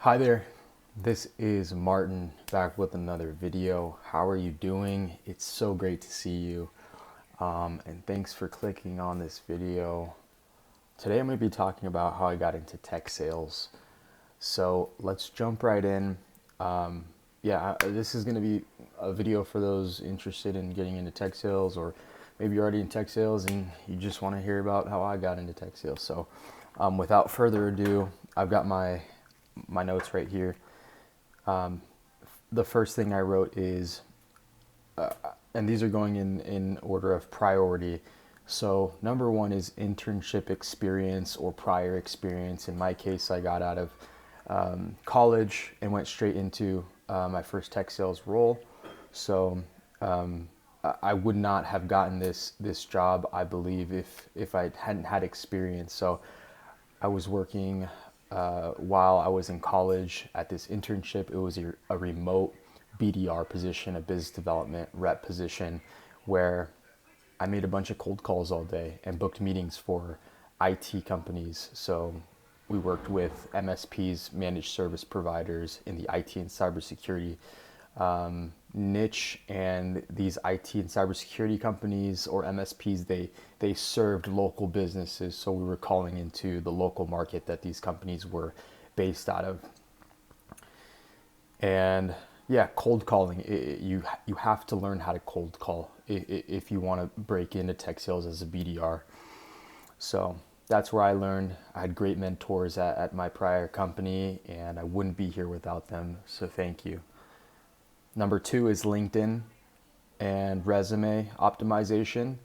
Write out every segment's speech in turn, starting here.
Hi there, this is Martin back with another video. How are you doing? It's so great to see you, and thanks for clicking on this video. Today I'm going to be talking about how I got into tech sales. So let's jump right in. This is going to be a video for those interested in getting into tech sales, or maybe you're already in tech sales and you just want to hear about how I got into tech sales. So without further ado, I've got my notes right here. The first thing I wrote is, and these are going in order of priority. So number one is internship experience or prior experience. In my case, I got out of college and went straight into my first tech sales role. So I would not have gotten this job, I believe, if I hadn't had experience. So I was working while I was in college at this internship. It was a remote BDR position, a business development rep position, where I made a bunch of cold calls all day and booked meetings for IT companies. So we worked with MSPs, managed service providers, in the IT and cybersecurity niche. And these IT and cybersecurity companies, or MSPs, they served local businesses. So we were calling into the local market that these companies were based out of. And yeah, cold calling. You have to learn how to cold call if you want to break into tech sales as a BDR. So that's where I learned. I had great mentors at my prior company, and I wouldn't be here without them. So thank you. Number two is LinkedIn and resume optimization.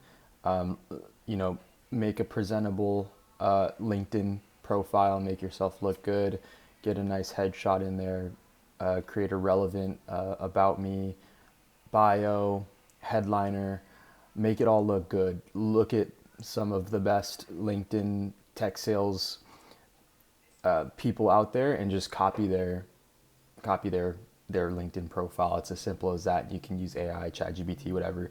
Make a presentable LinkedIn profile, make yourself look good, get a nice headshot in there, create a relevant about me, bio, headliner, make it all look good. Look at some of the best LinkedIn tech sales people out there and just copy their LinkedIn profile. It's as simple as that. You can use AI, ChatGPT, whatever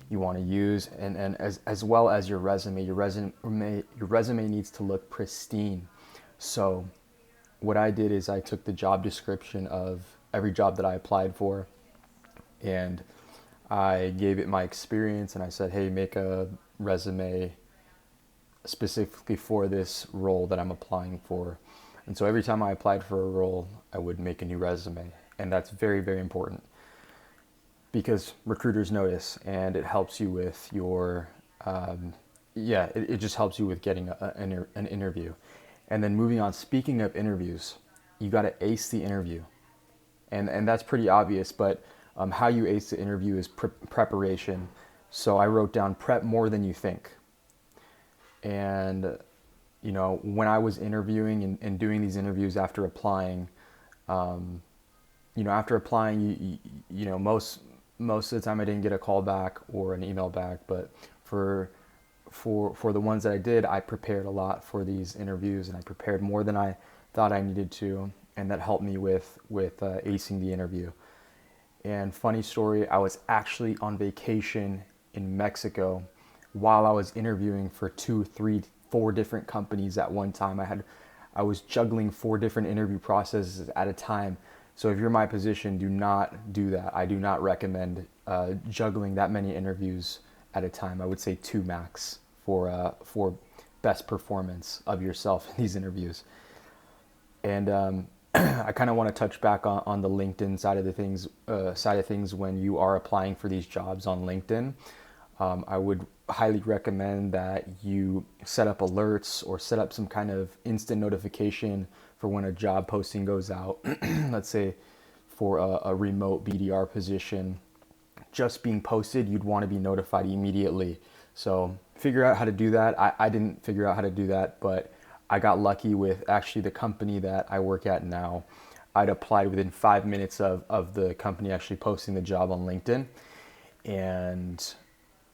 you want to use, and as well as your resume. Your resume needs to look pristine. So what I did is I took the job description of every job that I applied for, and I gave it my experience, and I said, hey, make a resume specifically for this role that I'm applying for. And so every time I applied for a role, I would make a new resume. And that's very, very important because recruiters notice, and it helps you with your, it just helps you with getting an interview. And then moving on, speaking of interviews, you got to ace the interview. And that's pretty obvious, but how you ace the interview is preparation. So I wrote down prep more than you think. And, when I was interviewing and doing these interviews after applying, most of the time I didn't get a call back or an email back, but for the ones that I did, I prepared a lot for these interviews, and I prepared more than I thought I needed to, and that helped me with acing the interview. And funny story, I was actually on vacation in Mexico while I was interviewing for 2, 3, 4 different companies at one time. I was juggling 4 different interview processes at a time. So if you're in my position, do not do that. I do not recommend juggling that many interviews at a time. I would say 2 max for best performance of yourself in these interviews. And I kind of want to touch back on the LinkedIn side of things when you are applying for these jobs on LinkedIn. I would highly recommend that you set up alerts or set up some kind of instant notification for when a job posting goes out. Let's say for a remote BDR position just being posted, you'd want to be notified immediately. So figure out how to do that. I didn't figure out how to do that, but I got lucky with actually the company that I work at now. I'd applied within 5 minutes of the company actually posting the job on LinkedIn. And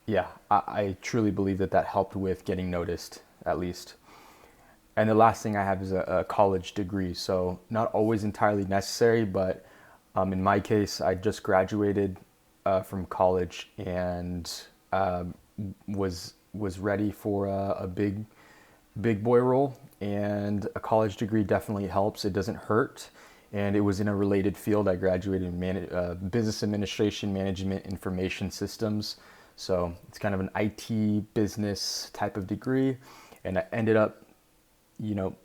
yeah, I truly believe that helped with getting noticed, at least. And the last thing I have is a college degree. So not always entirely necessary, but in my case, I just graduated from college and was ready for a big boy role. And a college degree definitely helps. It doesn't hurt. and it was in a related field. I graduated in business administration, management, information systems. So it's kind of an IT business type of degree, and I ended up, you know,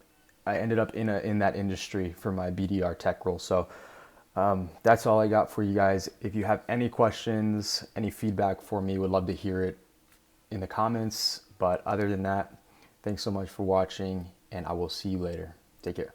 in that industry for my BDR tech role. So that's all I got for you guys. If you have any questions, any feedback for me, would love to hear it in the comments. But other than that, thanks so much for watching, and I will see you later. Take care.